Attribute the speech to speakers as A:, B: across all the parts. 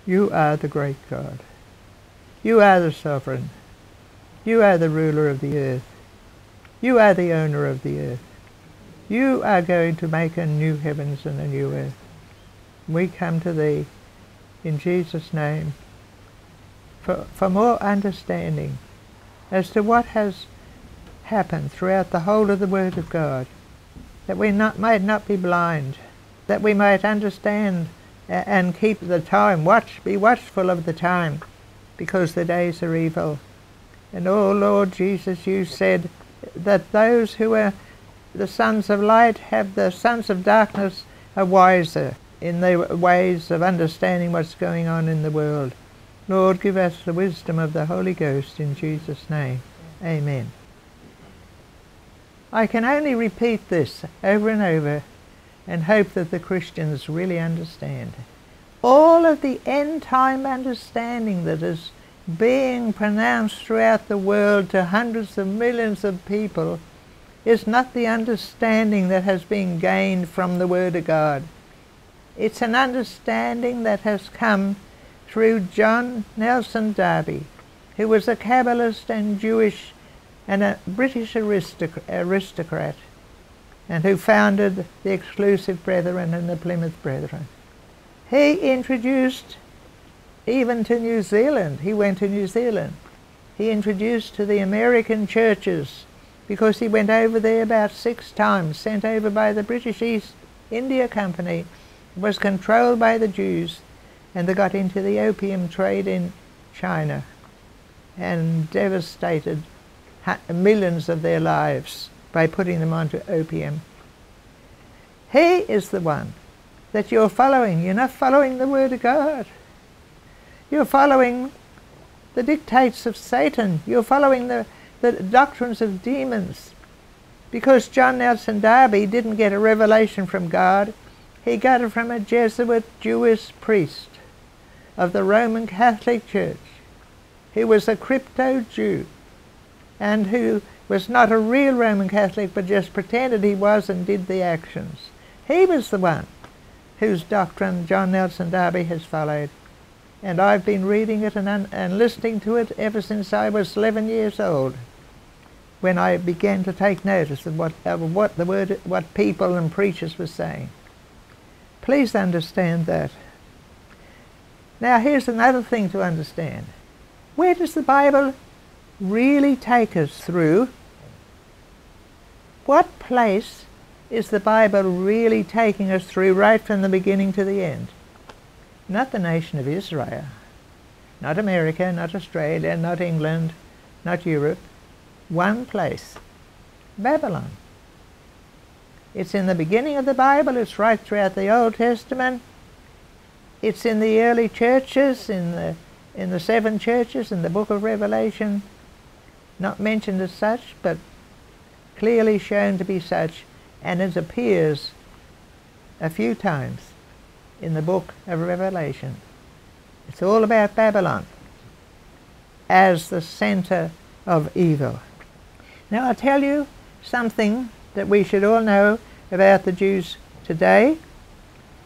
A: You are the great God. You are the sovereign. You are the ruler of the earth. You are the owner of the earth. You are going to make a new heavens and a new earth. We come to thee in Jesus' name for more understanding as to what has happened throughout the whole of the Word of God, that we might not be blind, that we might understand and keep the time, be watchful of the time, because the days are evil. And oh Lord Jesus, you said that those who are the sons of light have the sons of darkness are wiser in their ways of understanding what's going on in the world. Lord, give us the wisdom of the Holy Ghost in Jesus' name. Amen. I can only repeat this over and over and hope that the Christians really understand. All of the end-time understanding that is being pronounced throughout the world to hundreds of millions of people is not the understanding that has been gained from the Word of God. It's an understanding that has come through John Nelson Darby, who was a Kabbalist and Jewish and a British aristocrat, and who founded the Exclusive Brethren and the Plymouth Brethren. He introduced even to New Zealand. He went to New Zealand. He introduced to the American churches, because he went over there about 6 times, sent over by the British East India Company, was controlled by the Jews, and they got into the opium trade in China and devastated millions of their lives by putting them onto opium. He is the one that you're following. You're not following the Word of God. You're following the dictates of Satan. You're following the doctrines of demons. Because John Nelson Darby didn't get a revelation from God. He got it from a Jesuit Jewish priest of the Roman Catholic Church. He was a crypto-Jew, and who was not a real Roman Catholic, but just pretended he was and did the actions. He was the one whose doctrine John Nelson Darby has followed. And I've been reading it and listening to it ever since I was 11 years old, when I began to take notice of what people and preachers were saying. Please understand that. Now here's another thing to understand. Where does the Bible really take us through? What place is the Bible really taking us through right from the beginning to the end? Not the nation of Israel, not America, not Australia, not England, not Europe. One place, Babylon. It's in the beginning of the Bible. It's right throughout the Old Testament. It's in the early churches, in the 7 churches, in the book of Revelation. Not mentioned as such, but clearly shown to be such, and it appears a few times in the book of Revelation. It's all about Babylon as the center of evil. Now I'll tell you something that we should all know about the Jews today,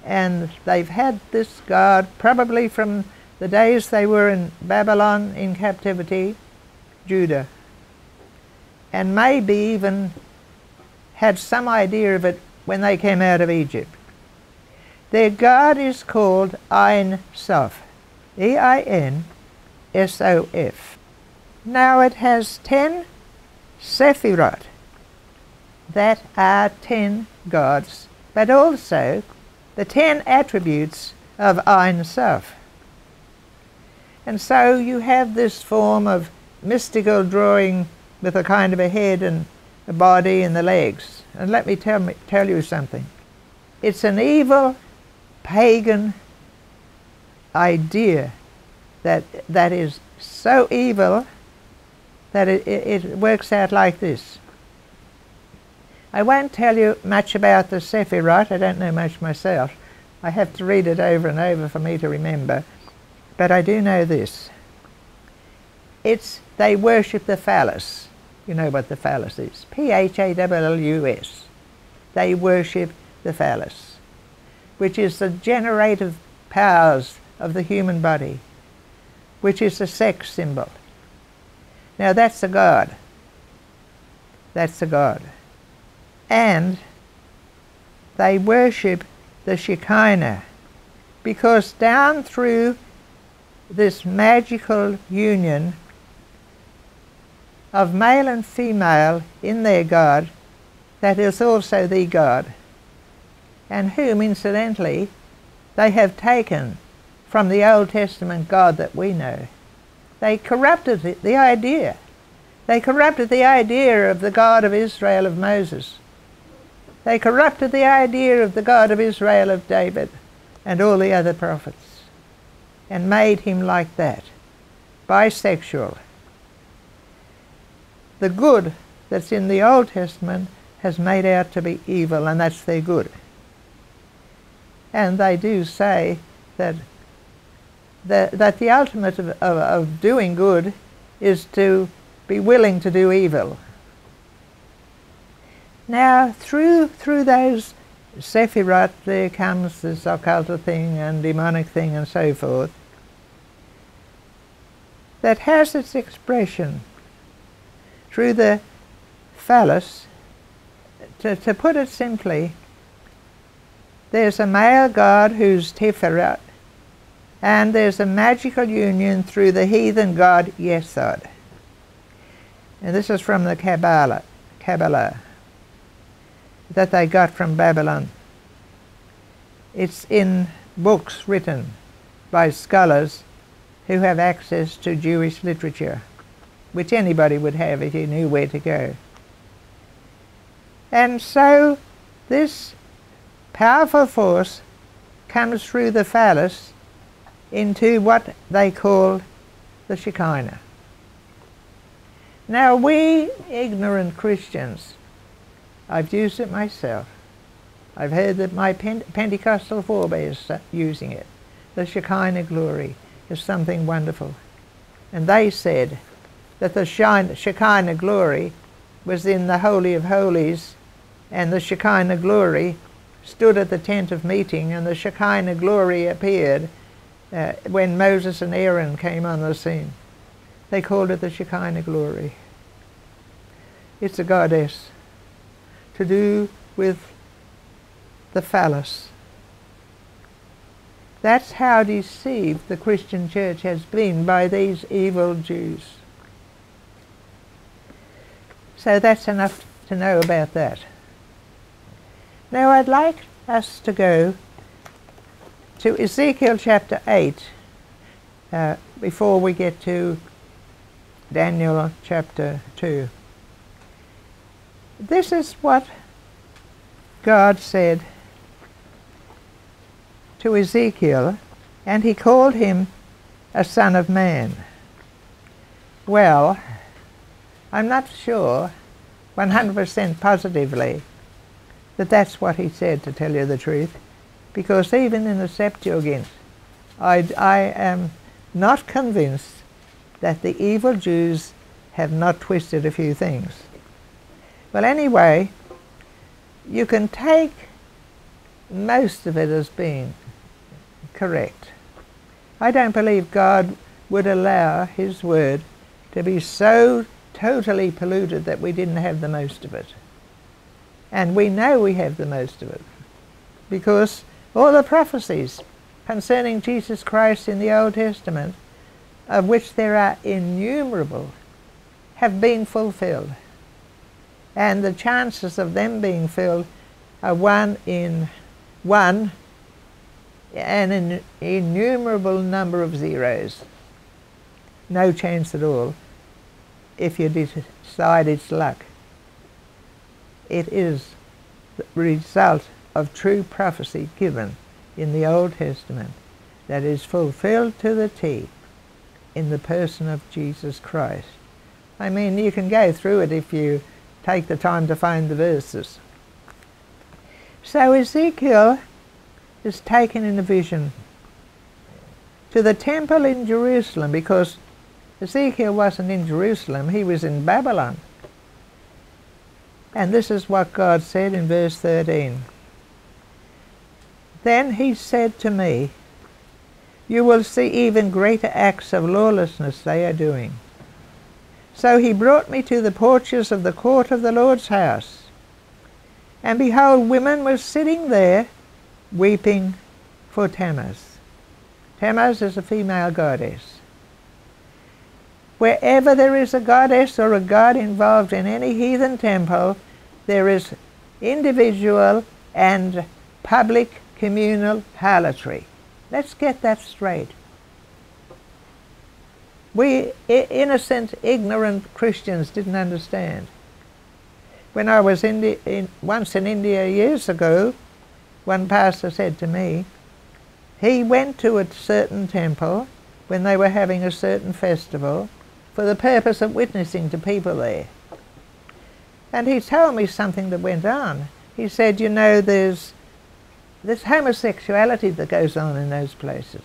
A: and they've had this God probably from the days they were in Babylon in captivity, Judah, and maybe even had some idea of it when they came out of Egypt. Their God is called Ein Sof, E-I-N-S-O-F. Now it has 10 Sephirot, that are 10 gods, but also the 10 attributes of Ein Sof. And so you have this form of mystical drawing with a kind of a head and a body and the legs. And let me tell you something. It's an evil, pagan idea that is so evil that it works out like this. I won't tell you much about the Sephirot. I don't know much myself. I have to read it over and over for me to remember. But I do know this. They worship the phallus. You know what the phallus is. P-H-A-L-L-U-S. They worship the phallus, which is the generative powers of the human body, which is a sex symbol. Now that's a god. That's a god. And they worship the Shekinah, because down through this magical union of male and female in their God, that is also the God, and whom, incidentally, they have taken from the Old Testament God that we know. They corrupted the idea. They corrupted the idea of the God of Israel of Moses. They corrupted the idea of the God of Israel of David and all the other prophets, and made him like that, bisexual. The good that's in the Old Testament has made out to be evil, and that's their good. And they do say that the ultimate of doing good is to be willing to do evil. Now, through those Sephirot, there comes this occult thing and demonic thing and so forth, that has its expression through the phallus. To put it simply, there's a male god who's Tiferet, and there's a magical union through the heathen god Yesod. And this is from the Kabbalah that they got from Babylon. It's in books written by scholars who have access to Jewish literature, which anybody would have if he knew where to go. And so this powerful force comes through the phallus into what they call the Shekinah. Now we ignorant Christians, I've used it myself. I've heard that my Pentecostal forebears are using it. The Shekinah glory is something wonderful. And they said that the Shekinah glory was in the Holy of Holies, and the Shekinah glory stood at the tent of meeting, and the Shekinah glory appeared when Moses and Aaron came on the scene. They called it the Shekinah glory. It's a goddess to do with the phallus. That's how deceived the Christian church has been by these evil Jews. So that's enough to know about that. Now I'd like us to go to Ezekiel chapter 8 before we get to Daniel chapter 2. This is what God said to Ezekiel, and he called him a son of man. Well, I'm not sure 100% positively that that's what he said, to tell you the truth, because even in the Septuagint I am not convinced that the evil Jews have not twisted a few things. Well, anyway, you can take most of it as being correct. I don't believe God would allow his word to be so totally polluted that we didn't have the most of it. And we know we have the most of it, because all the prophecies concerning Jesus Christ in the Old Testament, of which there are innumerable, have been fulfilled. And the chances of them being filled are 1 in 1, and an innumerable number of zeros. No chance at all if you decide it's luck. It is the result of true prophecy given in the Old Testament that is fulfilled to the T in the person of Jesus Christ. I mean, you can go through it if you take the time to find the verses. So Ezekiel is taken in a vision to the temple in Jerusalem, because Ezekiel wasn't in Jerusalem, he was in Babylon. And this is what God said in verse 13. Then he said to me, you will see even greater acts of lawlessness they are doing. So he brought me to the porches of the court of the Lord's house, and behold, women were sitting there weeping for Tammuz. Tammuz is a female goddess. Wherever there is a goddess or a god involved in any heathen temple, there is individual and public communal harlotry. Let's get that straight. We innocent, ignorant Christians didn't understand. When I was once in India years ago, one pastor said to me, he went to a certain temple when they were having a certain festival for the purpose of witnessing to people there. And he told me something that went on. He said, you know, there's this homosexuality that goes on in those places.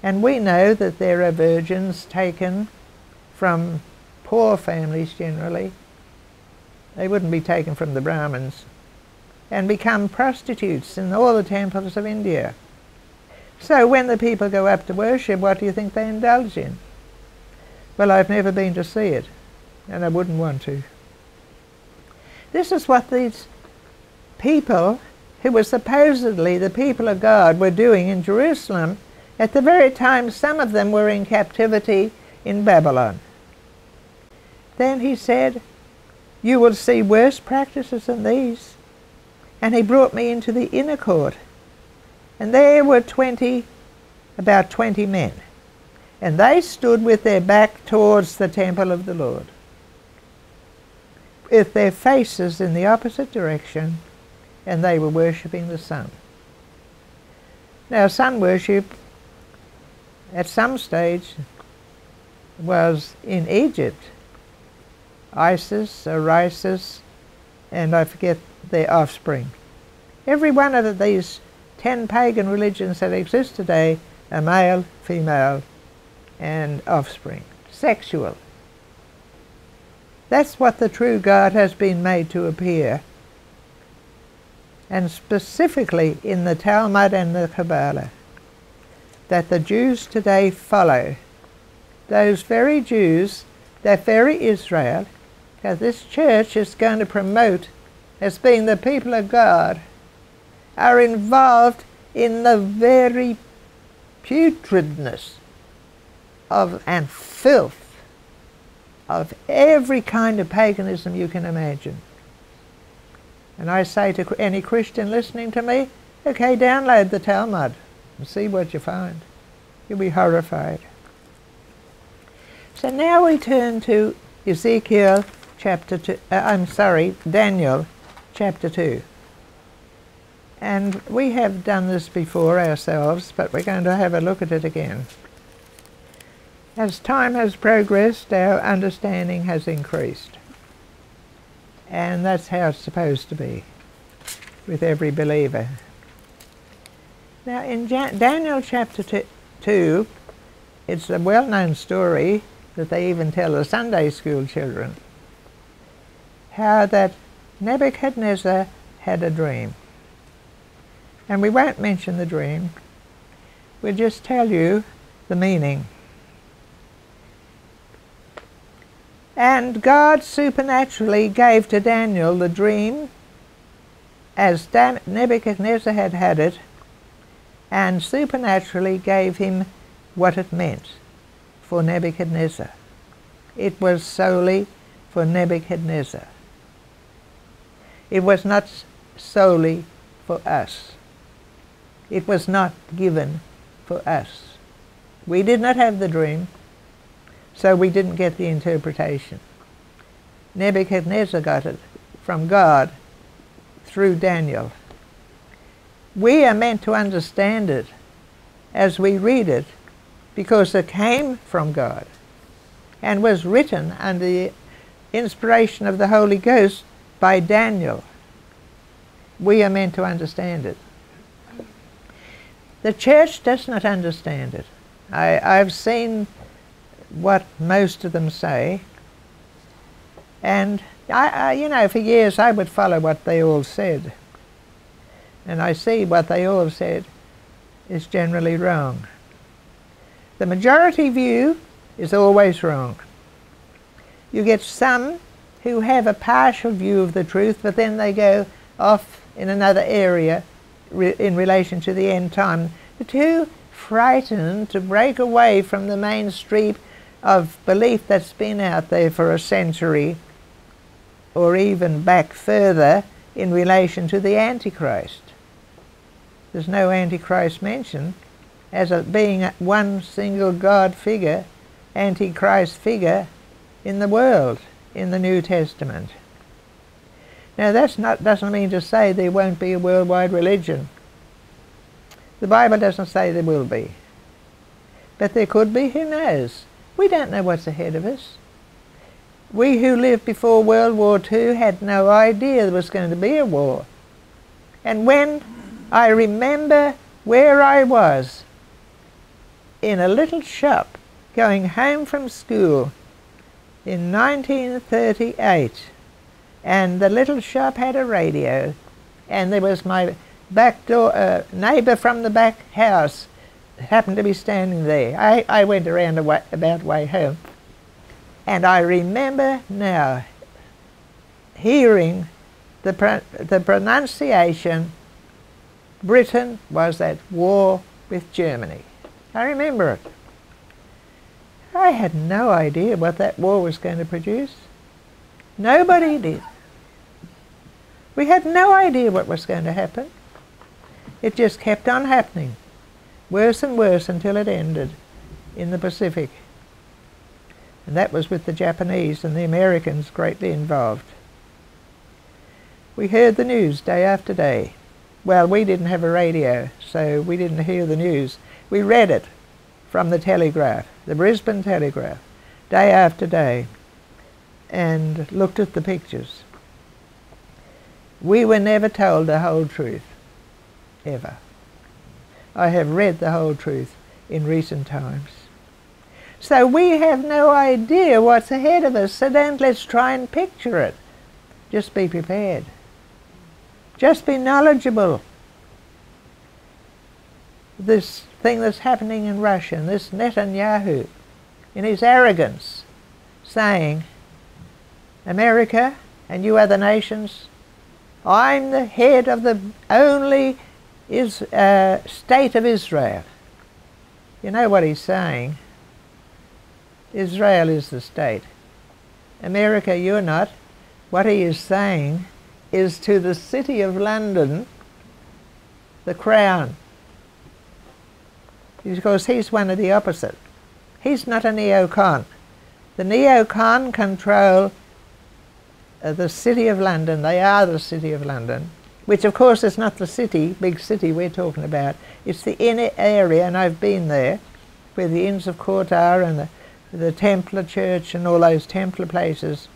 A: And we know that there are virgins taken from poor families generally. They wouldn't be taken from the Brahmins, and become prostitutes in all the temples of India. So when the people go up to worship, what do you think they indulge in? Well, I've never been to see it, and I wouldn't want to. This is what these people, who were supposedly the people of God, were doing in Jerusalem at the very time some of them were in captivity in Babylon. Then he said, you will see worse practices than these. And he brought me into the inner court, and there were about 20 men, and they stood with their back towards the temple of the Lord, with their faces in the opposite direction, and they were worshipping the sun. Now, sun worship at some stage was in Egypt. Isis, Orisis, and I forget their offspring. Every one of these 10 pagan religions that exist today are male, female, and offspring. Sexual. That's what the true God has been made to appear. And specifically in the Talmud and the Kabbalah, that the Jews today follow. Those very Jews, that very Israel, that this church is going to promote as being the people of God, are involved in the very putridness of and filth of every kind of paganism you can imagine. And I say to any Christian listening to me, okay, download the Talmud and see what you find. You'll be horrified. So now we turn to Daniel chapter 2. And we have done this before ourselves, but we're going to have a look at it again. As time has progressed, our understanding has increased. And that's how it's supposed to be with every believer. Now in Daniel chapter 2, it's a well-known story that they even tell the Sunday school children, how that Nebuchadnezzar had a dream. And we won't mention the dream, we'll just tell you the meaning. And God supernaturally gave to Daniel the dream as Nebuchadnezzar had had it, and supernaturally gave him what it meant for Nebuchadnezzar. It was solely for Nebuchadnezzar. It was not solely for us. It was not given for us. We did not have the dream, so we didn't get the interpretation. Nebuchadnezzar got it from God through Daniel. We are meant to understand it as we read it because it came from God and was written under the inspiration of the Holy Ghost by Daniel. We are meant to understand it. The church does not understand it. I've seen what most of them say, and you know, for years I would follow what they all said, and I see what they all said is generally wrong. The majority view is always wrong. You get some who have a partial view of the truth, but then they go off in another area in relation to the end time. They're too frightened to break away from the mainstream of belief that's been out there for a century, or even back further in relation to the Antichrist. There's no Antichrist mentioned as being one single God figure, Antichrist figure in the world in the New Testament. Now doesn't mean to say there won't be a worldwide religion. The Bible doesn't say there will be. But there could be, who knows? We don't know what's ahead of us. We who lived before World War II had no idea there was going to be a war. And when I remember where I was, in a little shop, going home from school in 1938, and the little shop had a radio, and there was my back door neighbour from the back house happened to be standing there. I went around about way home, and I remember now hearing the pronunciation, Britain was at war with Germany. I remember it. I had no idea what that war was going to produce. Nobody did. We had no idea what was going to happen. It just kept on happening, worse and worse, until it ended in the Pacific. And that was with the Japanese and the Americans greatly involved. We heard the news day after day. Well, we didn't have a radio, so we didn't hear the news. We read it from the Telegraph, the Brisbane Telegraph, day after day, and looked at the pictures. We were never told the whole truth, ever. I have read the whole truth in recent times. So we have no idea what's ahead of us, so let's try and picture it. Just be prepared. Just be knowledgeable. This thing that's happening in Russia, and this Netanyahu, in his arrogance, saying, America and you other nations, I'm the head of the only state of Israel. You know what he's saying? Israel is the state. America, you're not. What he is saying is to the City of London, the crown. Because he's one of the opposite. He's not a neocon. The neocon control the City of London. They are the City of London, which of course is not the city, big city we're talking about. It's the inner area, and I've been there, where the Inns of Court are, and the Templar Church and all those Templar places,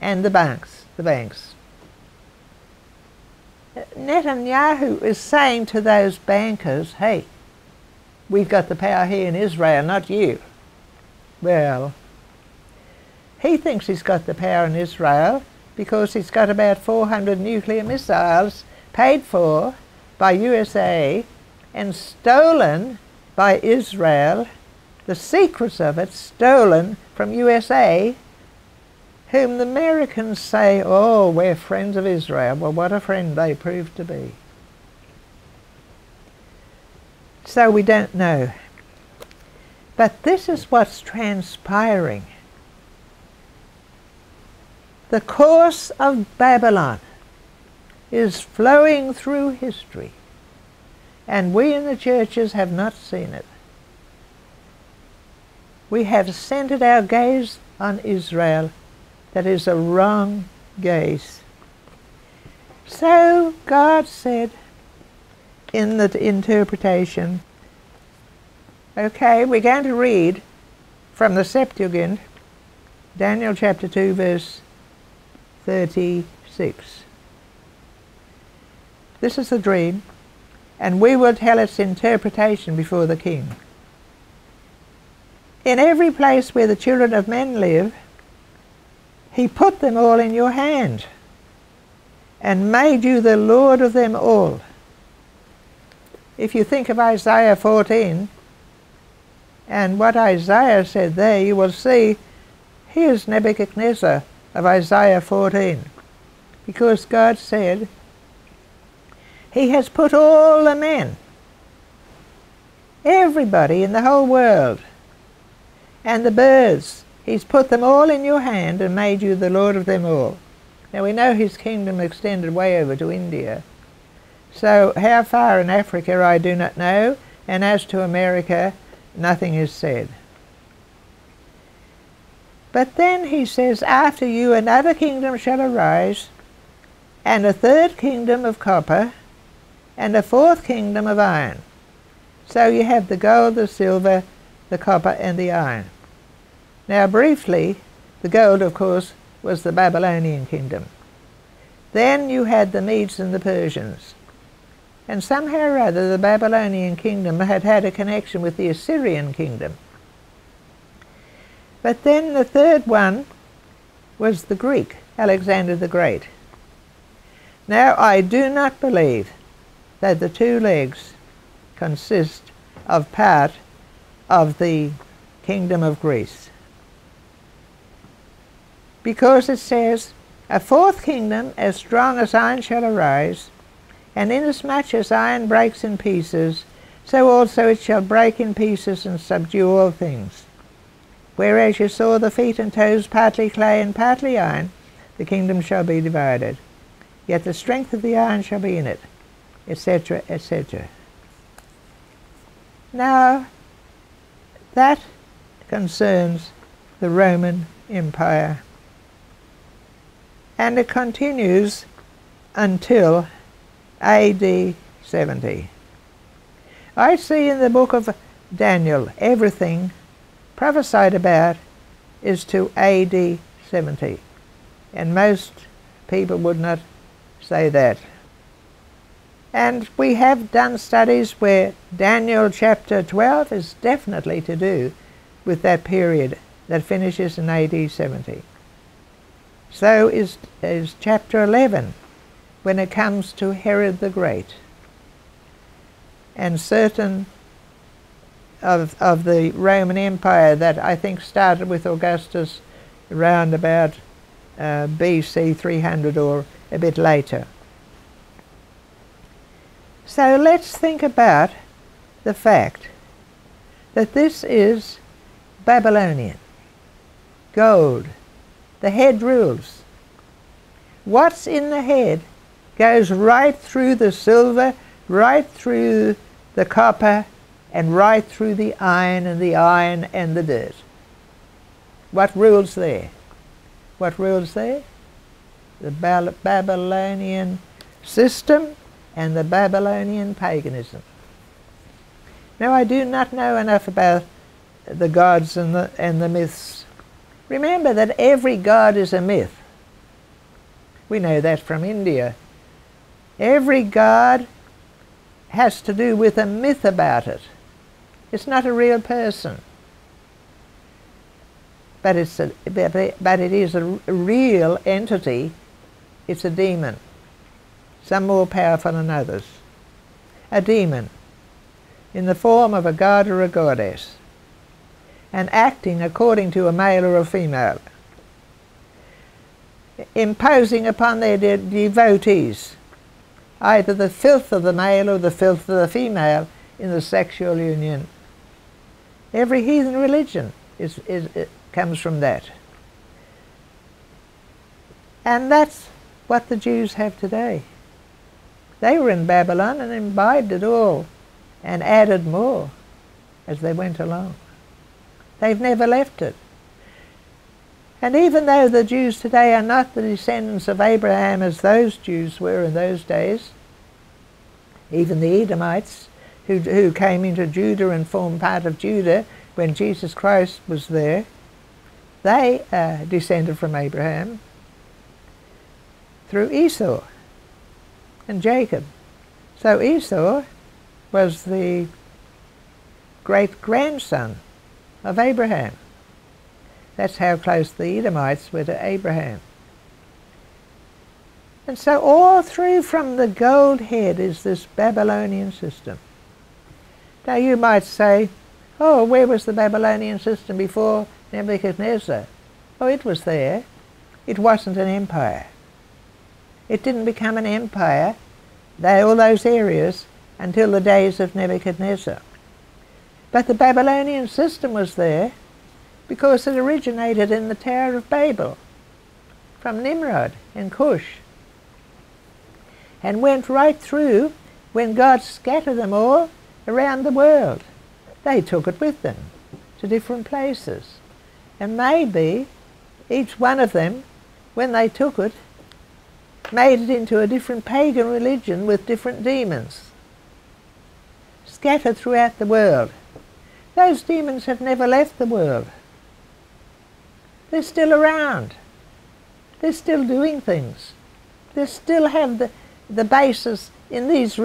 A: and the banks. Netanyahu is saying to those bankers, hey, we've got the power here in Israel, not you. Well, he thinks he's got the power in Israel because he's got about 400 nuclear missiles paid for by USA and stolen by Israel, the secrets of it stolen from USA, whom the Americans say, oh, we're friends of Israel. Well, what a friend they proved to be. So we don't know. But this is what's transpiring. The course of Babylon is flowing through history, and we in the churches have not seen it. We have centered our gaze on Israel. That is a wrong gaze. So God said in the interpretation, okay, we're going to read from the Septuagint, Daniel chapter 2, verse 36. This is a dream, and we will tell its interpretation before the king. In every place where the children of men live, he put them all in your hand, and made you the Lord of them all. If you think of Isaiah 14, And what Isaiah said there, you will see, here's Nebuchadnezzar of Isaiah 14. Because God said, He has put all the men, everybody in the whole world, and the birds, He's put them all in your hand and made you the Lord of them all. Now we know His kingdom extended way over to India. So how far in Africa I do not know, and as to America, nothing is said. But then He says, after you another kingdom shall arise, and a third kingdom of copper, and a fourth kingdom of iron. So you have the gold, the silver, the copper, and the iron. Now briefly, the gold, of course, was the Babylonian kingdom. Then you had the Medes and the Persians. And somehow or other the Babylonian kingdom had had a connection with the Assyrian kingdom. But then the third one was the Greek, Alexander the Great. Now I do not believe that the two legs consist of part of the kingdom of Greece. Because it says, a fourth kingdom as strong as iron shall arise, and inasmuch as iron breaks in pieces, so also it shall break in pieces and subdue all things. Whereas you saw the feet and toes partly clay and partly iron, the kingdom shall be divided. Yet the strength of the iron shall be in it, etc., etc. Now, that concerns the Roman Empire. And it continues until AD 70. I see in the book of Daniel everything prophesied about is to AD 70. And most people would not say that. And we have done studies where Daniel chapter 12 is definitely to do with that period that finishes in AD 70. So is chapter 11 when it comes to Herod the Great and certain of the Roman Empire that I think started with Augustus around about BC 300 or a bit later. So let's think about the fact that this is Babylonian, gold. The head rules. What's in the head goes right through the silver, right through the copper, and right through the iron and the dirt. What rules there? What rules there? The Babylonian system and the Babylonian paganism. Now I do not know enough about the gods and the myths. Remember that every god is a myth. We know that from India. Every god has to do with a myth about it. It's not a real person. But it is a real entity. It's a demon. Some more powerful than others. A demon in the form of a god or a goddess, and acting according to a male or a female, imposing upon their devotees either the filth of the male or the filth of the female in the sexual union. Every heathen religion comes from that. And that's what the Jews have today. They were in Babylon and imbibed it all and added more as they went along. They've never left it. And even though the Jews today are not the descendants of Abraham as those Jews were in those days, even the Edomites who came into Judah and formed part of Judah when Jesus Christ was there, they descended from Abraham through Esau and Jacob. So Esau was the great-grandson of Abraham. That's how close the Edomites were to Abraham. And so all through from the gold head is this Babylonian system. Now you might say, Oh, where was the Babylonian system before Nebuchadnezzar? Oh, it was there. It wasn't an empire. It didn't become an empire, all those areas, until the days of Nebuchadnezzar. But the Babylonian system was there because it originated in the Tower of Babel from Nimrod and Cush, and went right through when God scattered them all around the world. They took it with them to different places. And maybe each one of them, when they took it, made it into a different pagan religion with different demons, scattered throughout the world. Those demons have never left the world. They're still around. They're still doing things. They still have the basis in these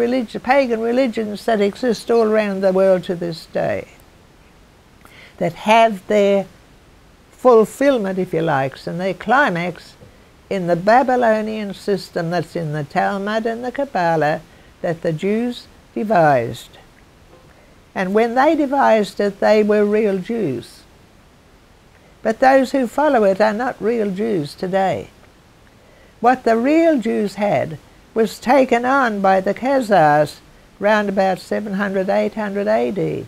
A: pagan religions that exist all around the world to this day, that have their fulfillment, if you like, and their climax in the Babylonian system that's in the Talmud and the Kabbalah that the Jews devised. And when they devised it, they were real Jews. But those who follow it are not real Jews today. What the real Jews had was taken on by the Khazars round about 700, 800 AD,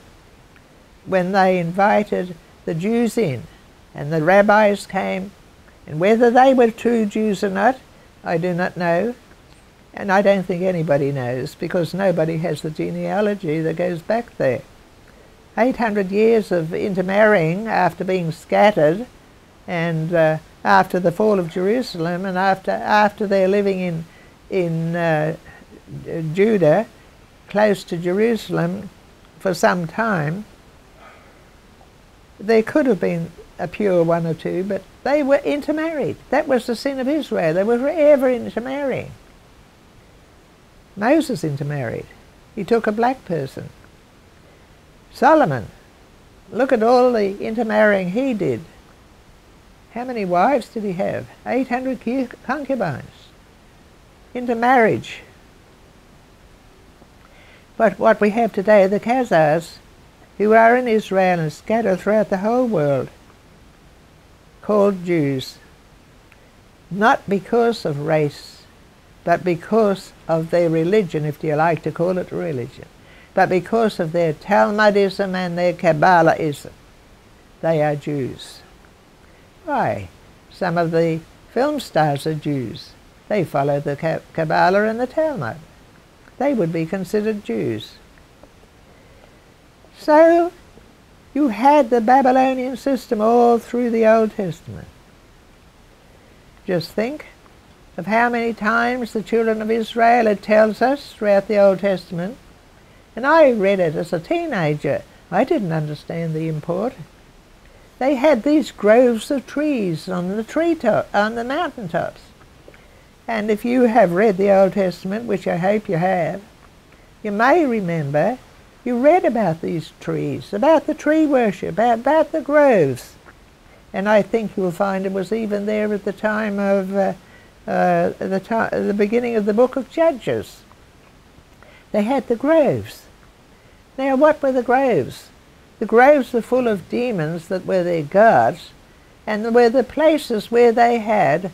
A: when they invited the Jews in, and the rabbis came, and whether they were true Jews or not, I do not know, and I don't think anybody knows, because nobody has the genealogy that goes back there. 800 years of intermarrying after being scattered, and after the fall of Jerusalem, and after they're living in Judah, close to Jerusalem for some time, there could have been a pure one or two, but they were intermarried. That was the sin of Israel. They were forever intermarrying. Moses intermarried. He took a black person. Solomon, look at all the intermarrying he did. How many wives did he have? 800 concubines. Intermarriage. But what we have today are the Khazars, who are in Israel and scattered throughout the whole world, called Jews, not because of race, but because of their religion, if you like to call it religion, but because of their Talmudism and their Kabbalahism. They are Jews. Why? Some of the film stars are Jews. They follow the Kabbalah and the Talmud. They would be considered Jews. So you had the Babylonian system all through the Old Testament. Just think of how many times the children of Israel, it tells us throughout the Old Testament, and I read it as a teenager. I didn't understand the import. They had these groves of trees on the mountaintops. And if you have read the Old Testament, which I hope you have, you may remember you read about these trees, about the tree worship, about the groves. And I think you'll find it was even there at the time of the beginning of the book of Judges. They had the groves. Now, what were the groves? The groves were full of demons that were their gods, and were the places where they had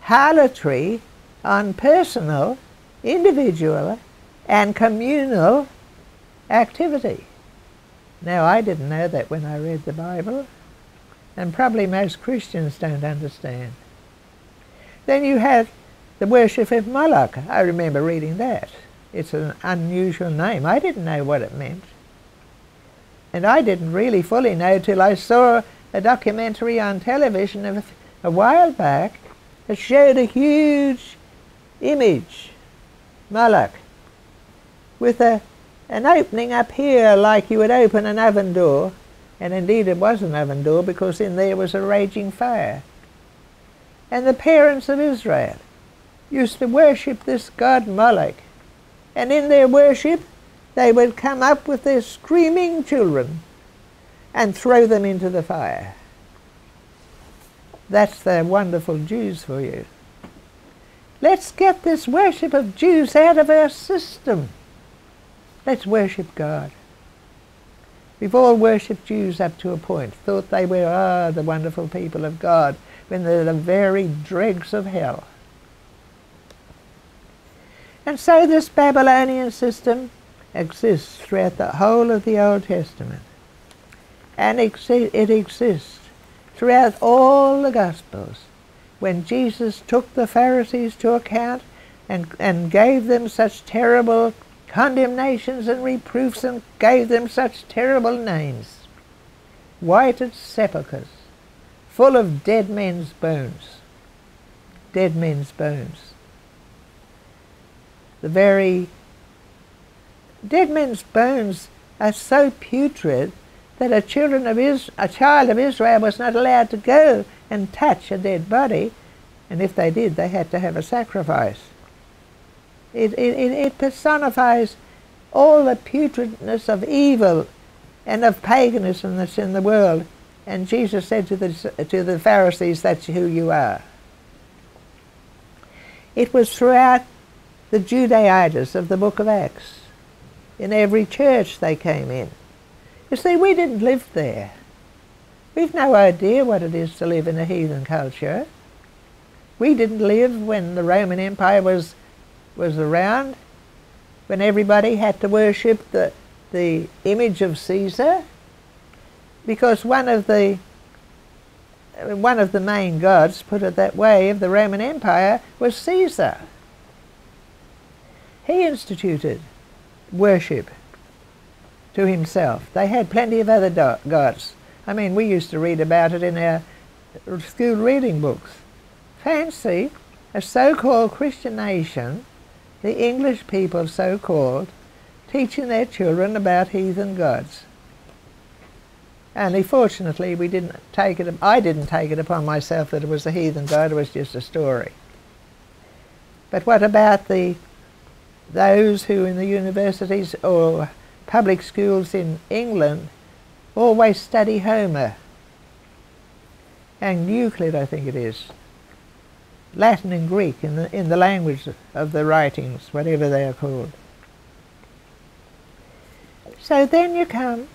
A: harlotry on personal, individual, and communal activity. Now, I didn't know that when I read the Bible, and probably most Christians don't understand. Then you had the worship of Moloch. I remember reading that. It's an unusual name. I didn't know what it meant. And I didn't really fully know till I saw a documentary on television a while back that showed a huge image, Moloch, with an opening up here like you would open an oven door, and indeed it was an oven door because in there was a raging fire. And the parents of Israel used to worship this god Moloch, and in their worship they would come up with their screaming children and throw them into the fire. That's the wonderful Jews for you. Let's get this worship of Jews out of our system. Let's worship God. We've all worshipped Jews up to a point, thought they were, the wonderful people of God, when they're the very dregs of hell. And so this Babylonian system exists throughout the whole of the Old Testament. And it exists throughout all the Gospels. When Jesus took the Pharisees to account and gave them such terrible condemnations and reproofs and gave them such terrible names. Whited sepulchres, full of dead men's bones. Dead men's bones. The very dead men's bones are so putrid that a child of Israel was not allowed to go and touch a dead body, and if they did, they had to have a sacrifice. It personifies all the putridness of evil and of paganism that's in the world. And Jesus said to the Pharisees, that's who you are. It was throughout the Judaizers of the book of Acts. In every church they came in. You see, we didn't live there. We've no idea what it is to live in a heathen culture. We didn't live when the Roman Empire was around, when everybody had to worship the image of Caesar, because one of the main gods, put it that way, of the Roman Empire was Caesar. He instituted worship to himself. They had plenty of other gods. I mean, we used to read about it in our school reading books. Fancy a so-called Christian nation, the English people so-called, teaching their children about heathen gods. Only fortunately I didn't take it upon myself that it was a heathen god, it was just a story. But what about those who in the universities or public schools in England always study Homer and Euclid, I think it is, Latin and Greek in the language of the writings, whatever they are called. So then you come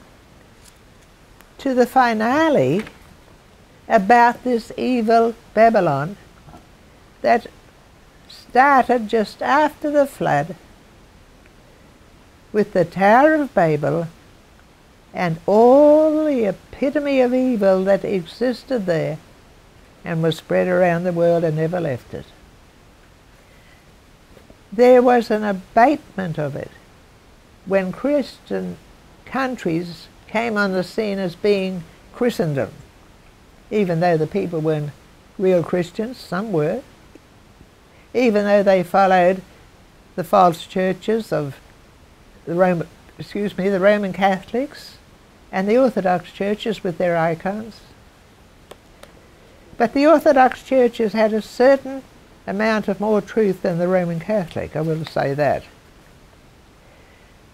A: to the finale about this evil Babylon that started just after the flood with the Tower of Babel and all the epitome of evil that existed there and was spread around the world and never left it. There was an abatement of it when Christian countries came on the scene as being Christendom, even though the people weren't real Christians, some were, even though they followed the false churches of the Roman Catholics and the Orthodox churches with their icons. But the Orthodox churches had a certain amount of more truth than the Roman Catholic, I will say that.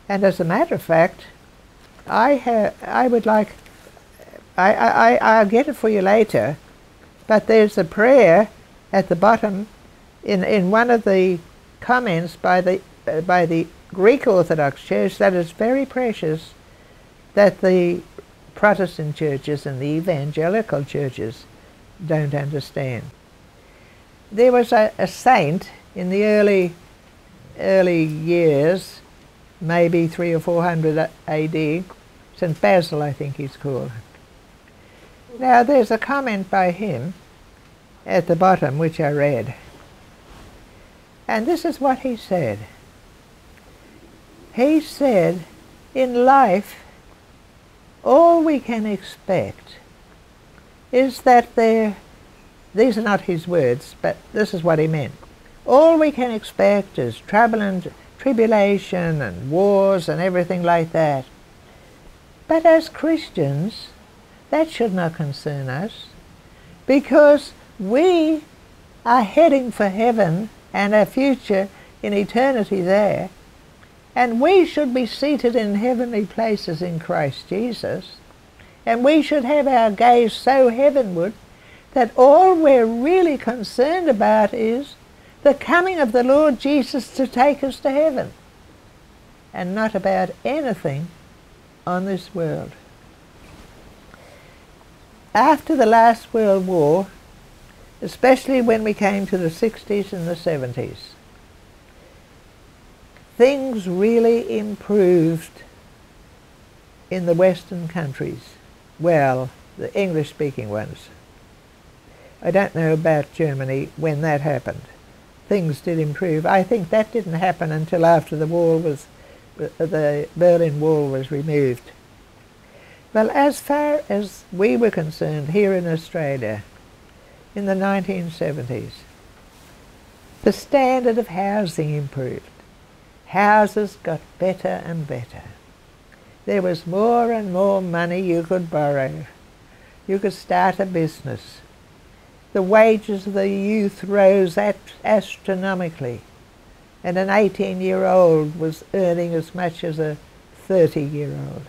A: And as a matter of fact, I'll get it for you later, but there's a prayer at the bottom in one of the comments by the Greek Orthodox Church that is very precious, that the Protestant churches and the evangelical churches don't understand. There was a saint in the early years, maybe 300 or 400 AD, St. Basil I think he's called. Now there's a comment by him at the bottom which I read, and this is what he said. He said, in life all we can expect is that these are not his words, but this is what he meant. All we can expect is trouble and tribulation and wars and everything like that. But as Christians, that should not concern us, because we are heading for heaven and a future in eternity there, and we should be seated in heavenly places in Christ Jesus, and we should have our gaze so heavenward that all we're really concerned about is the coming of the Lord Jesus to take us to heaven, and not about anything on this world. after the last World War, especially when we came to the 60s and the 70s, things really improved in the Western countries. Well, the English-speaking ones. I don't know about Germany when that happened. Things did improve. I think that didn't happen until after the Berlin Wall was removed. Well, as far as we were concerned here in Australia in the 1970s, the standard of housing improved. Houses got better and better. There was more and more money you could borrow. You could start a business. The wages of the youth rose astronomically, and an 18-year-old was earning as much as a 30-year-old.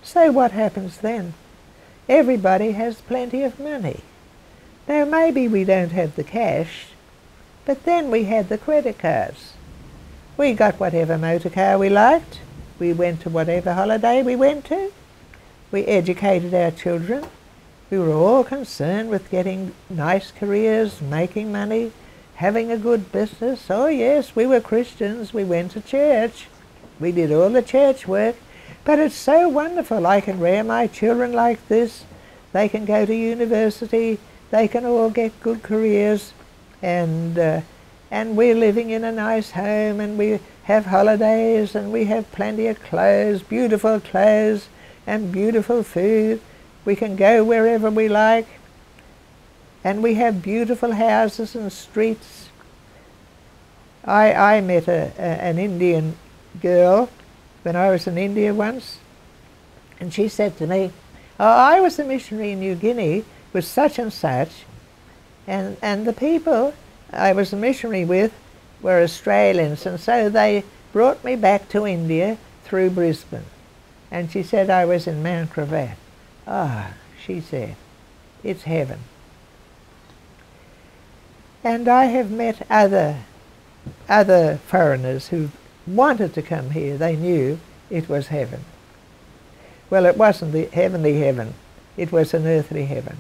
A: So what happens then? Everybody has plenty of money. Now maybe we don't have the cash, but then we had the credit cards. We got whatever motor car we liked. We went to whatever holiday we went to. We educated our children. We were all concerned with getting nice careers, making money, having a good business. Oh yes, we were Christians. We went to church. We did all the church work. But it's so wonderful. I can rear my children like this. They can go to university. They can all get good careers. And we're living in a nice home, and we have holidays, and we have plenty of clothes, beautiful clothes, and beautiful food. We can go wherever we like, and we have beautiful houses and streets. I met an Indian girl when I was in India once, and she said to me, "Oh, I was a missionary in New Guinea with such and such, and the people I was a missionary with were Australians, and so they brought me back to India through Brisbane." And she said I was in Mount Cravat. "Ah," she said, "it's heaven." And I have met other foreigners who wanted to come here. They knew it was heaven. Well, it wasn't the heavenly heaven. It was an earthly heaven.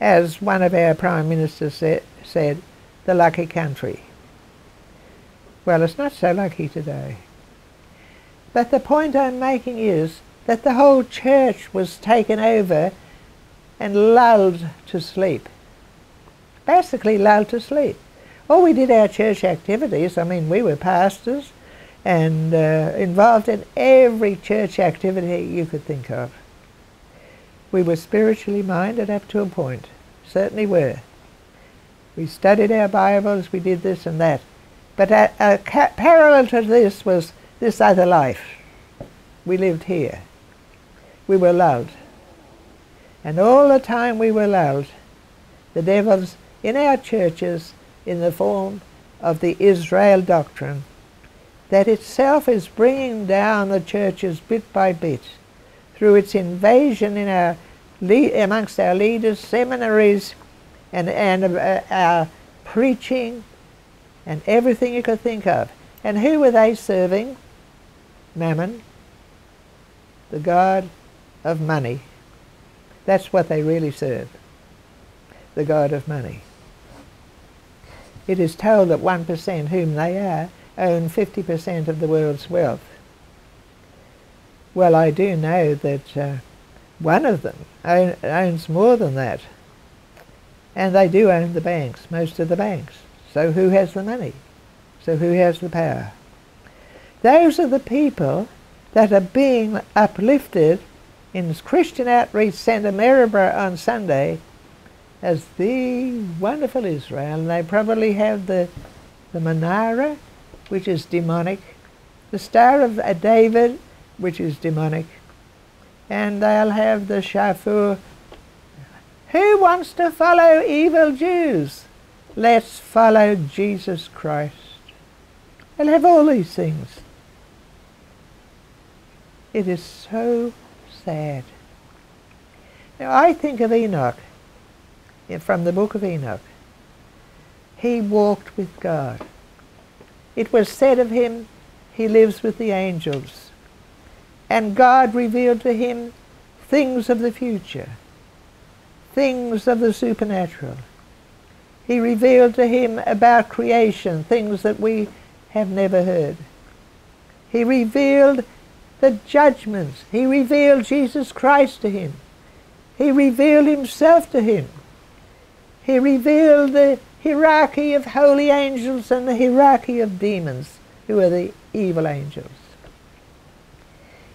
A: As one of our prime ministers said, the lucky country. Well, it's not so lucky today. But the point I'm making is that the whole church was taken over and lulled to sleep. Basically lulled to sleep. Oh, we did our church activities. I mean, we were pastors and involved in every church activity you could think of. We were spiritually minded up to a point. Certainly were. We studied our Bibles, we did this and that. But parallel to this was this other life. We lived here. We were lulled. And all the time we were lulled, the devil's in our churches in the form of the Israel doctrine that itself is bringing down the churches bit by bit through its invasion in our amongst our leaders, seminaries, and our preaching, and everything you could think of. And who were they serving? Mammon, the god of money. That's what they really serve, the god of money. It is told that 1%, whom they are, own 50% of the world's wealth. Well, I do know that one of them owns more than that. And they do own the banks, most of the banks. So who has the money? So who has the power? Those are the people that are being uplifted in Christian Outreach Centre Maryborough on Sunday as the wonderful Israel. And they probably have the menorah, which is demonic, the Star of David, which is demonic, and they'll have the shofar. Who wants to follow evil Jews? Let's follow Jesus Christ. They'll have all these things. It is so sad. Now I think of Enoch, from the book of Enoch. He walked with God. It was said of him, he lives with the angels. And God revealed to him things of the future, things of the supernatural. He revealed to him about creation, things that we have never heard. He revealed the judgments. He revealed Jesus Christ to him. He revealed himself to him. He revealed the hierarchy of holy angels and the hierarchy of demons, who are the evil angels.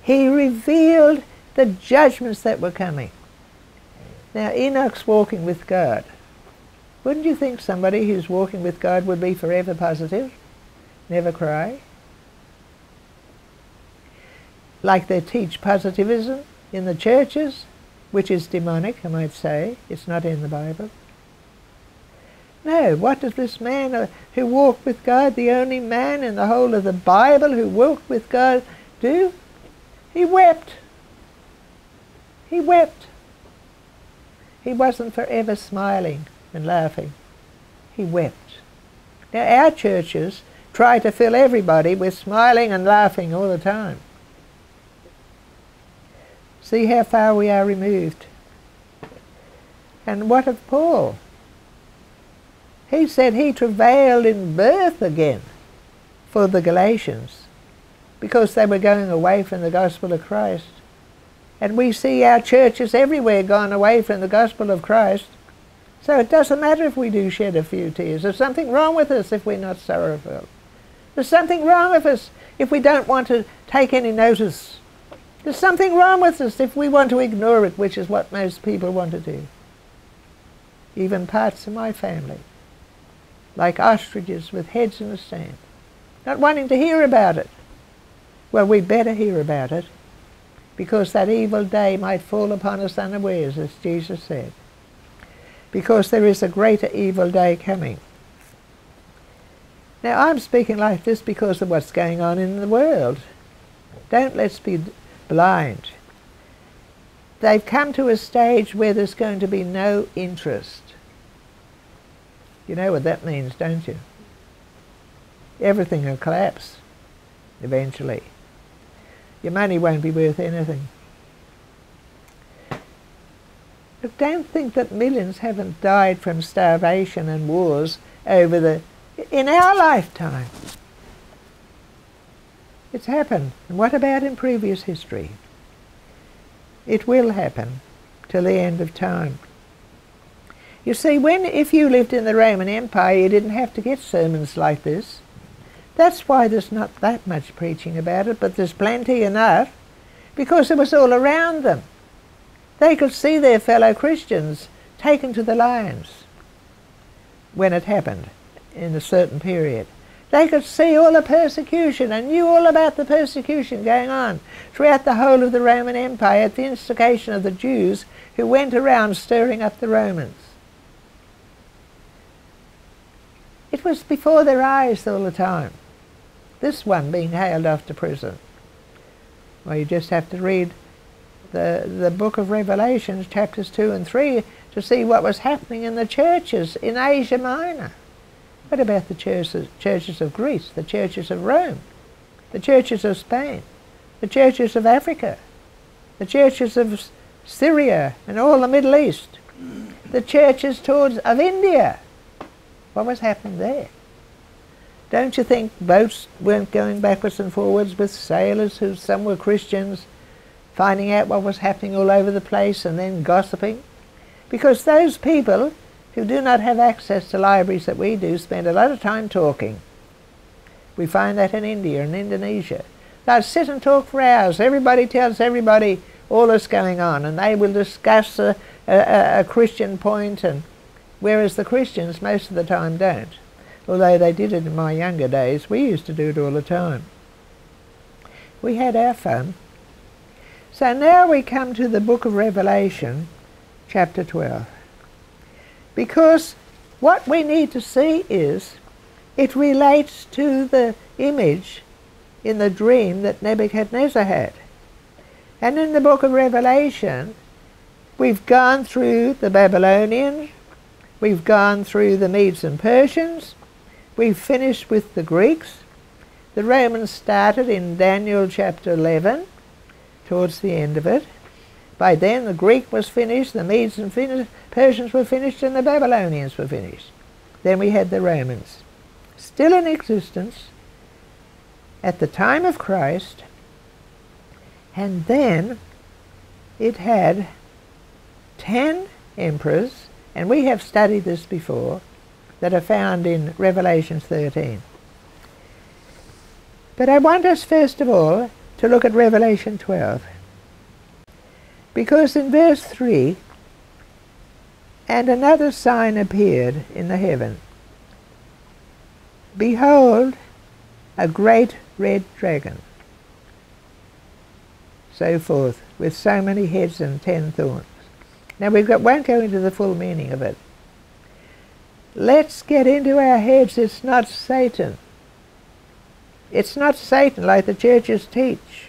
A: He revealed the judgments that were coming. Now, Enoch's walking with God. Wouldn't you think somebody who's walking with God would be forever positive? Never cry? Like they teach positivism in the churches, which is demonic, I might say. It's not in the Bible. No, what does this man who walked with God, the only man in the whole of the Bible who walked with God, do? He wept. He wept. He wasn't forever smiling and laughing. He wept. Now our churches try to fill everybody with smiling and laughing all the time. See how far we are removed. And what of Paul? He said he travailed in birth again for the Galatians because they were going away from the gospel of Christ. And we see our churches everywhere gone away from the gospel of Christ. So it doesn't matter if we do shed a few tears. There's something wrong with us if we're not sorrowful. There's something wrong with us if we don't want to take any notice. There's something wrong with us if we want to ignore it, which is what most people want to do. Even parts of my family, like ostriches with heads in the sand, not wanting to hear about it. Well, we better hear about it, because that evil day might fall upon us unawares, as Jesus said. Because there is a greater evil day coming. Now, I'm speaking like this because of what's going on in the world. Don't let's be blind. They've come to a stage where there's going to be no interest. You know what that means, don't you? Everything will collapse eventually. Your money won't be worth anything. But don't think that millions haven't died from starvation and wars in our lifetime. It's happened. And what about in previous history? It will happen till the end of time. You see, if you lived in the Roman Empire, you didn't have to get sermons like this. That's why there's not that much preaching about it, but there's plenty enough, because it was all around them. They could see their fellow Christians taken to the lions when it happened in a certain period. They could see all the persecution and knew all about the persecution going on throughout the whole of the Roman Empire at the instigation of the Jews who went around stirring up the Romans. It was before their eyes all the time. This one being hailed off to prison. Well, you just have to read the book of Revelation, chapters 2 and 3, to see what was happening in the churches in Asia Minor. What about the churches of Greece, the churches of Rome, the churches of Spain, the churches of Africa, the churches of Syria and all the Middle East, the churches of India? What was happening there? Don't you think boats weren't going backwards and forwards with sailors who some were Christians, finding out what was happening all over the place and then gossiping? Because those people who do not have access to libraries that we do spend a lot of time talking. We find that in India and Indonesia. They'll sit and talk for hours. Everybody tells everybody all that's going on, and they will discuss a Christian point, and whereas the Christians most of the time don't. Although they did it in my younger days, we used to do it all the time. We had our fun. So now we come to the book of Revelation, chapter 12. Because what we need to see is it relates to the image in the dream that Nebuchadnezzar had. And in the book of Revelation, we've gone through the Babylonians, we've gone through the Medes and Persians, we've finished with the Greeks. The Romans started in Daniel chapter 11, towards the end of it. By then the Greek was finished, the Medes and Persians were finished, and the Babylonians were finished. Then we had the Romans, still in existence at the time of Christ, and then it had 10 emperors, and we have studied this before, that are found in Revelation 13. But I want us first of all to look at Revelation 12. Because in verse 3, and another sign appeared in the heaven. Behold, a great red dragon, so forth, with so many heads and 10 thorns. Now won't go into the full meaning of it. Let's get into our heads, it's not Satan. It's not Satan like the churches teach.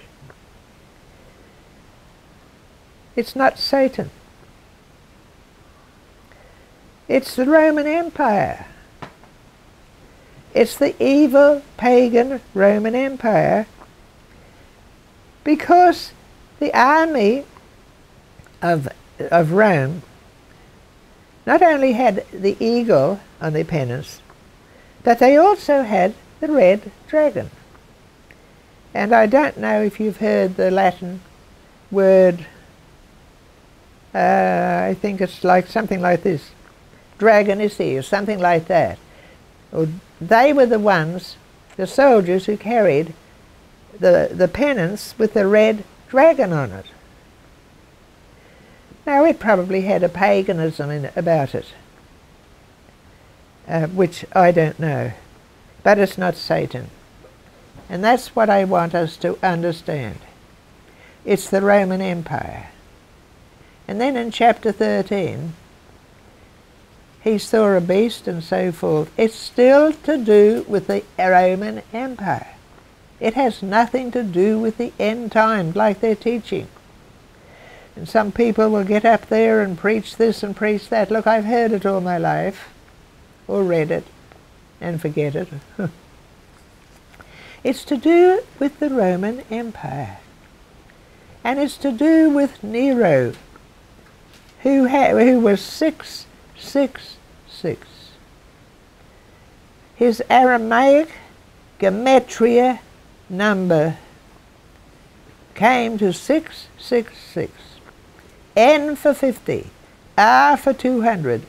A: It's not Satan. It's the Roman Empire. It's the evil pagan Roman Empire, because the army of Rome not only had the eagle on their pennants, but they also had the red dragon. And I don't know if you've heard the Latin word, I think it's like something like this, dragonissi, or something like that. Or they were the ones, the soldiers, who carried the pennants with the red dragon on it. Now it probably had a paganism about it, which I don't know, but it's not Satan. And that's what I want us to understand. It's the Roman Empire. And then in chapter 13, he saw a beast and so forth. It's still to do with the Roman Empire. It has nothing to do with the end times like they're teaching. And some people will get up there and preach this and preach that. Look, I've heard it all my life, or read it, and forget it. It's to do with the Roman Empire. And it's to do with Nero, who was 666. His Aramaic gematria number came to 666. N for 50, R for 200,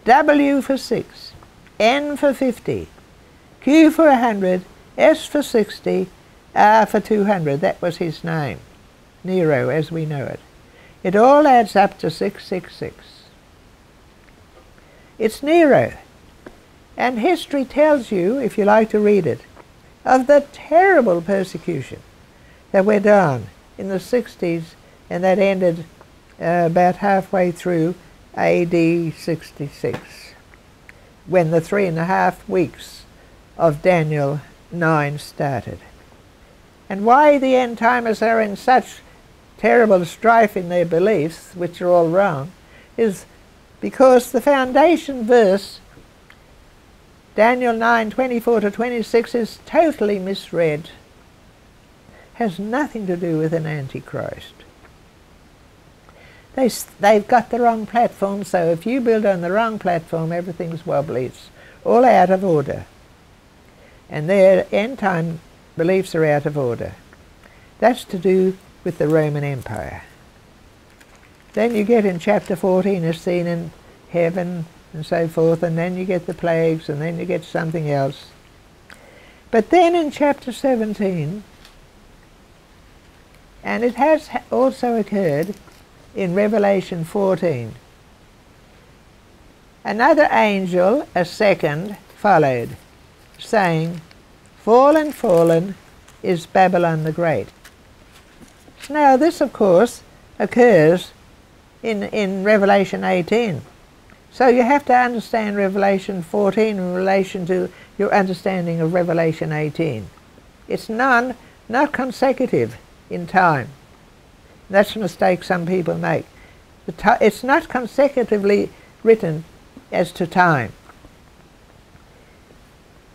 A: W for 6, N for 50, Q for 100, S for 60, R for 200. That was his name, Nero as we know it. It all adds up to 666. It's Nero. And history tells you, if you like to read it, of the terrible persecution that went on in the 60s, and that ended about halfway through AD 66, when the 3.5 weeks of Daniel 9 started. And why the end-timers are in such terrible strife in their beliefs, which are all wrong, is because the foundation verse, Daniel 9:24-26, is totally misread. Has nothing to do with an Antichrist. They've got the wrong platform, so if you build on the wrong platform, everything's wobbly. It's all out of order. And their end-time beliefs are out of order. That's to do with the Roman Empire. Then you get in chapter 14 a scene in heaven and so forth, and then you get the plagues, and then you get something else. But then in chapter 17, and it has also occurred in Revelation 14, another angel, a second, followed, saying, "Fallen, fallen is Babylon the Great." Now this, of course, occurs in Revelation 18. So you have to understand Revelation 14 in relation to your understanding of Revelation 18. It's not consecutive in time. That's a mistake some people make. It's not consecutively written as to time.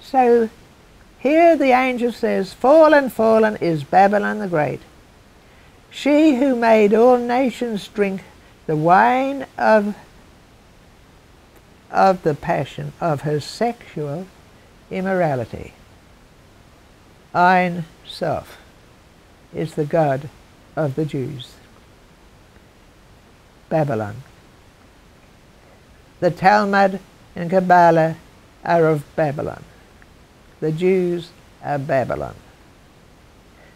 A: So here the angel says, "Fallen, fallen is Babylon the Great." She who made all nations drink the wine of the passion of her sexual immorality. Ein Sof is the god of the Jews. Babylon. The Talmud and Kabbalah are of Babylon. The Jews are Babylon.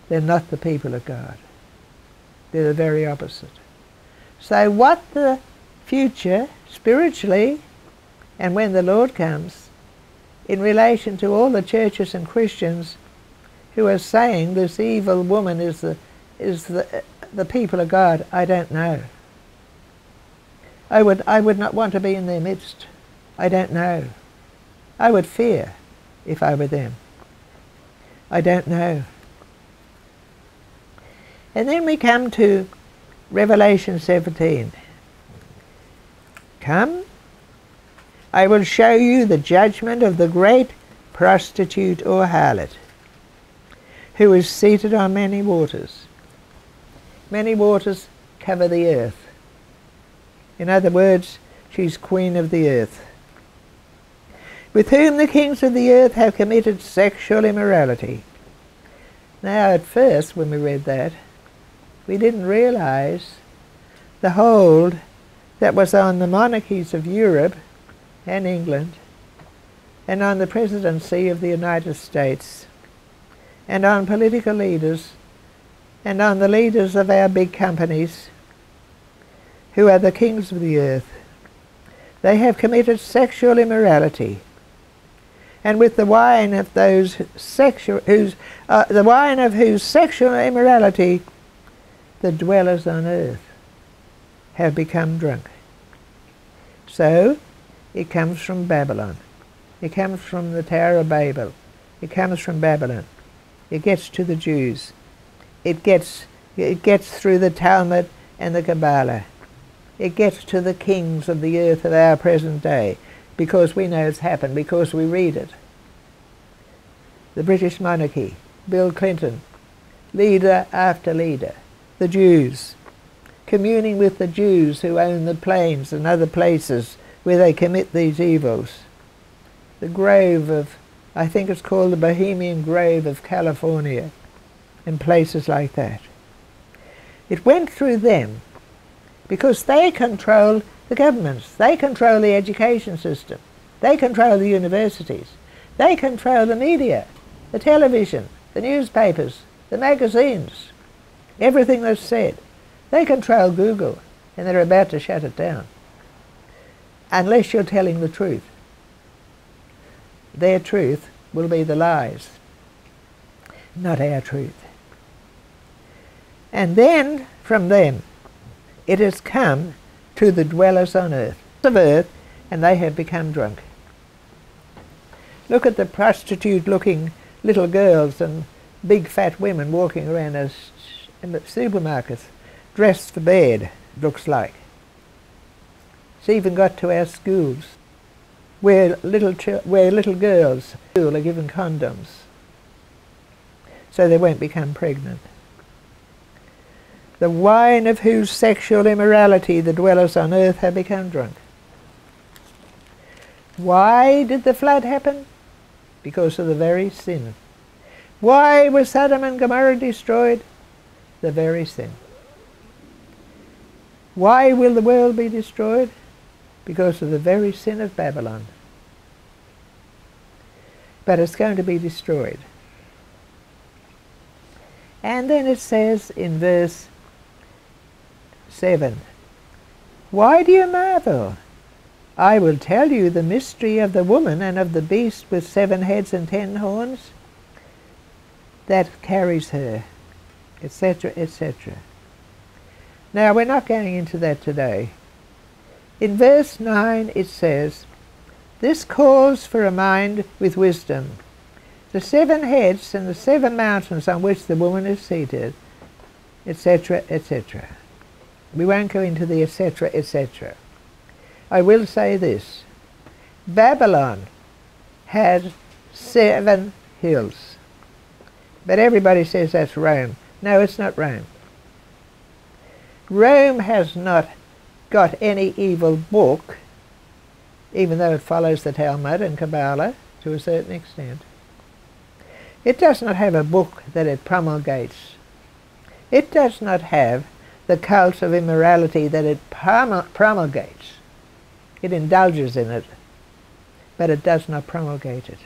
A: They're not the people of God. They're the very opposite. So what the future, spiritually, and when the Lord comes, in relation to all the churches and Christians who are saying this evil woman is the people of God, I don't know. I would not want to be in their midst. I don't know. I would fear if I were them. I don't know. And then we come to Revelation 17. Come, I will show you the judgment of the great prostitute or harlot, who is seated on many waters. Many waters cover the earth. In other words, she's queen of the earth, with whom the kings of the earth have committed sexual immorality. Now at first, when we read that, we didn't realize the hold that was on the monarchies of Europe and England, and on the presidency of the United States, and on political leaders, and on the leaders of our big companies, who are the kings of the earth. They have committed sexual immorality, and with the wine of those whose sexual immorality the dwellers on earth have become drunk. So it comes from Babylon. It comes from the Tower of Babel. It comes from Babylon. It gets to the Jews. It gets through the Talmud and the Kabbalah. It gets to the kings of the earth of our present day, because we know it's happened, because we read it. The British monarchy, Bill Clinton, leader after leader, the Jews, communing with the Jews who own the plains and other places where they commit these evils. The grove of, I think it's called the Bohemian Grove of California, and places like that. It went through them because they control the governments, they control the education system, they control the universities, they control the media, the television, the newspapers, the magazines, everything that's said. They control Google, and they're about to shut it down, unless you're telling the truth. Their truth will be the lies, not our truth. And then, from them, it has come to the dwellers on earth, and they have become drunk. Look at the prostitute-looking little girls and big fat women walking around in the supermarkets, dressed for bed, looks like. It's even got to our schools, where little girls are given condoms, so they won't become pregnant. The wine of whose sexual immorality the dwellers on earth have become drunk. Why did the flood happen? Because of the very sin. Why was Sodom and Gomorrah destroyed? The very sin. Why will the world be destroyed? Because of the very sin of Babylon. But it's going to be destroyed. And then it says in verse 7, why do you marvel? I will tell you the mystery of the woman and of the beast with 7 heads and 10 horns that carries her, etc., etc. Now, we're not going into that today. In verse 9 it says, this calls for a mind with wisdom. The 7 heads and the 7 mountains on which the woman is seated, etc., etc. We won't go into the etc., etc. I will say this. Babylon had 7 hills. But everybody says that's Rome. No, it's not Rome. Rome has not got any evil book, even though it follows the Talmud and Kabbalah to a certain extent. It does not have a book that it promulgates. It does not have the cult of immorality that it promulgates. It indulges in it, but it does not promulgate it.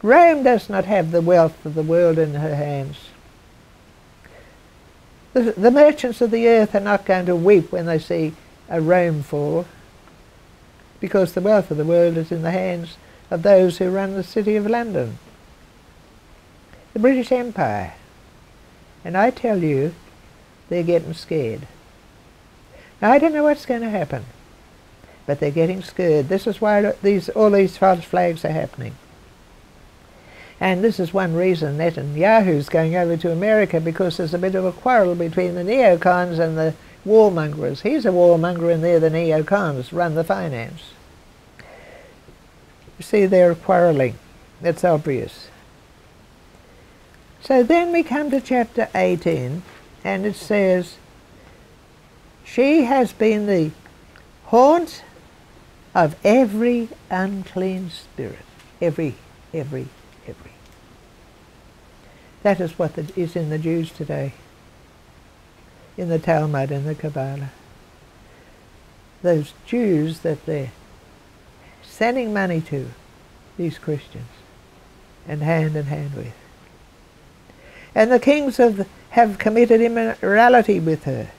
A: Rome does not have the wealth of the world in her hands. The merchants of the earth are not going to weep when they see a Rome fall, because the wealth of the world is in the hands of those who run the City of London, the British Empire. And I tell you, they're getting scared. Now, I don't know what's going to happen, but they're getting scared. This is why all these false flags are happening. And this is one reason Netanyahu's going over to America, because there's a bit of a quarrel between the neocons and the warmongers. He's a warmonger and they're the neocons, run the finance. You see, they're quarrelling. It's obvious. So then we come to chapter 18, and it says, she has been the haunt of every unclean spirit. Every. That is what is in the Jews today, in the Talmud and the Kabbalah. Those Jews that they're sending money to, these Christians, and hand with. And the kings have committed immorality with her,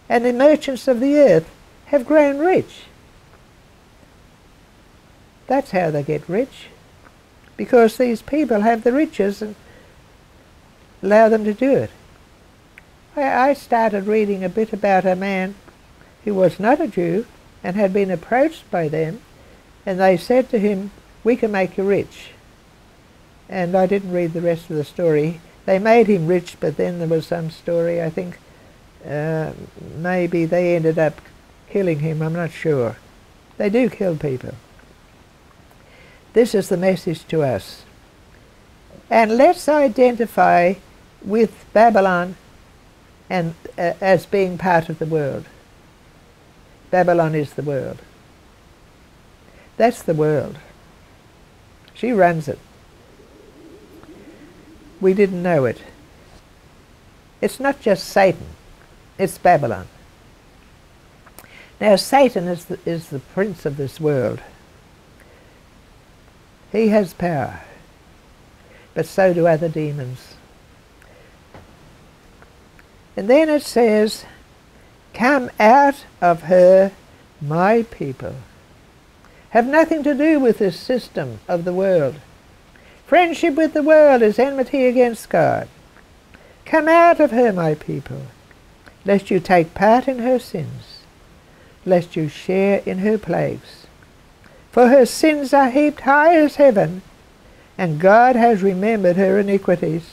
A: and the merchants of the earth have grown rich. That's how they get rich, because these people have the riches and allow them to do it. I started reading a bit about a man who was not a Jew and had been approached by them, and they said to him, "We can make you rich." And I didn't read the rest of the story. They made him rich, but then there was some story, I think maybe they ended up killing him, I'm not sure. They do kill people. This is the message to us. And let's identify with Babylon and as being part of the world. Babylon is the world. That's the world. She runs it. We didn't know it. It's not just Satan, it's Babylon. Now Satan is the prince of this world. He has power, but so do other demons. And then it says, "Come out of her, my people." Have nothing to do with this system of the world. Friendship with the world is enmity against God. Come out of her, my people, lest you take part in her sins, lest you share in her plagues. For her sins are heaped high as heaven, and God has remembered her iniquities.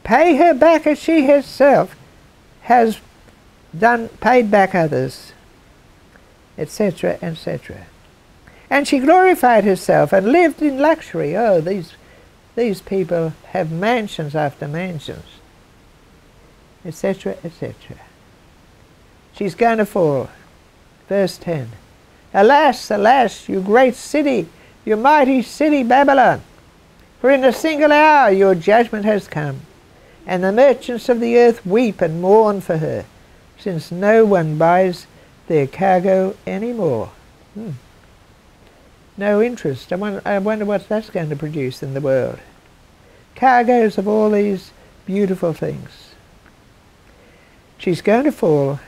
A: Pay her back as she herself has paid back others, etc., etc. And she glorified herself and lived in luxury. Oh, these people have mansions after mansions, etc., etc. She's going to fall. Verse 10. Alas, alas, you great city, you mighty city Babylon, for in a single hour your judgment has come, and the merchants of the earth weep and mourn for her, since no one buys their cargo anymore. No interest. I wonder what that's going to produce in the world. Cargoes of all these beautiful things. She's going to fall.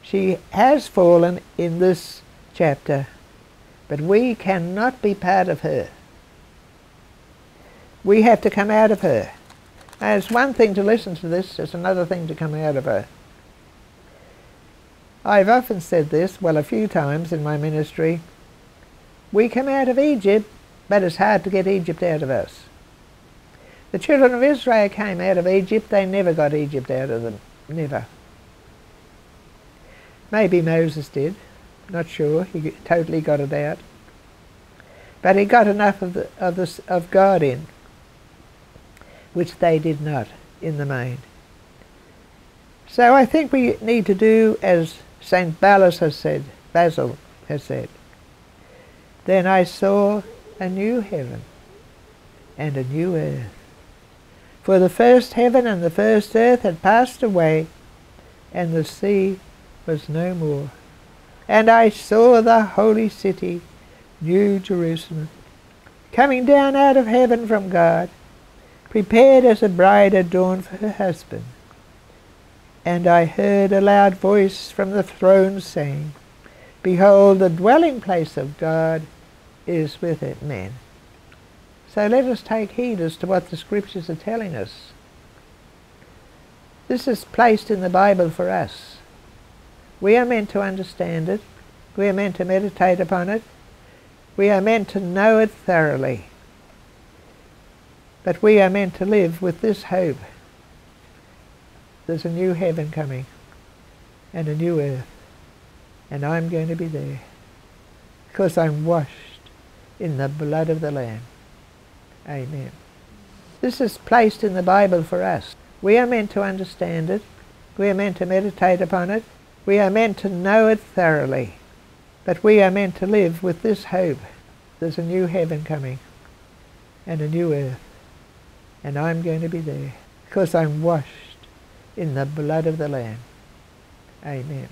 A: She has fallen in this chapter, but we cannot be part of her. We have to come out of her. Now, it's one thing to listen to this, it's another thing to come out of her. I've often said this, well, a few times in my ministry. We come out of Egypt, but it's hard to get Egypt out of us. The children of Israel came out of Egypt, they never got Egypt out of them. Never. Maybe Moses did, not sure, he totally got it out. But he got enough of God in, which they did not, in the main. So I think we need to do as St. Basil has said. Then I saw a new heaven and a new earth. For the first heaven and the first earth had passed away, and the sea was no more. And I saw the holy city, New Jerusalem, coming down out of heaven from God, prepared as a bride adorned for her husband. And I heard a loud voice from the throne saying, Behold, the dwelling place of God is with men. So let us take heed as to what the Scriptures are telling us. This is placed in the Bible for us. We are meant to understand it. We are meant to meditate upon it. We are meant to know it thoroughly. But we are meant to live with this hope. There's a new heaven coming and a new earth, and I'm going to be there because I'm washed in the blood of the Lamb. Amen. This is placed in the Bible for us. We are meant to understand it. We are meant to meditate upon it. We are meant to know it thoroughly. But we are meant to live with this hope. There's a new heaven coming and a new earth, and I'm going to be there because I'm washed in the blood of the Lamb. Amen.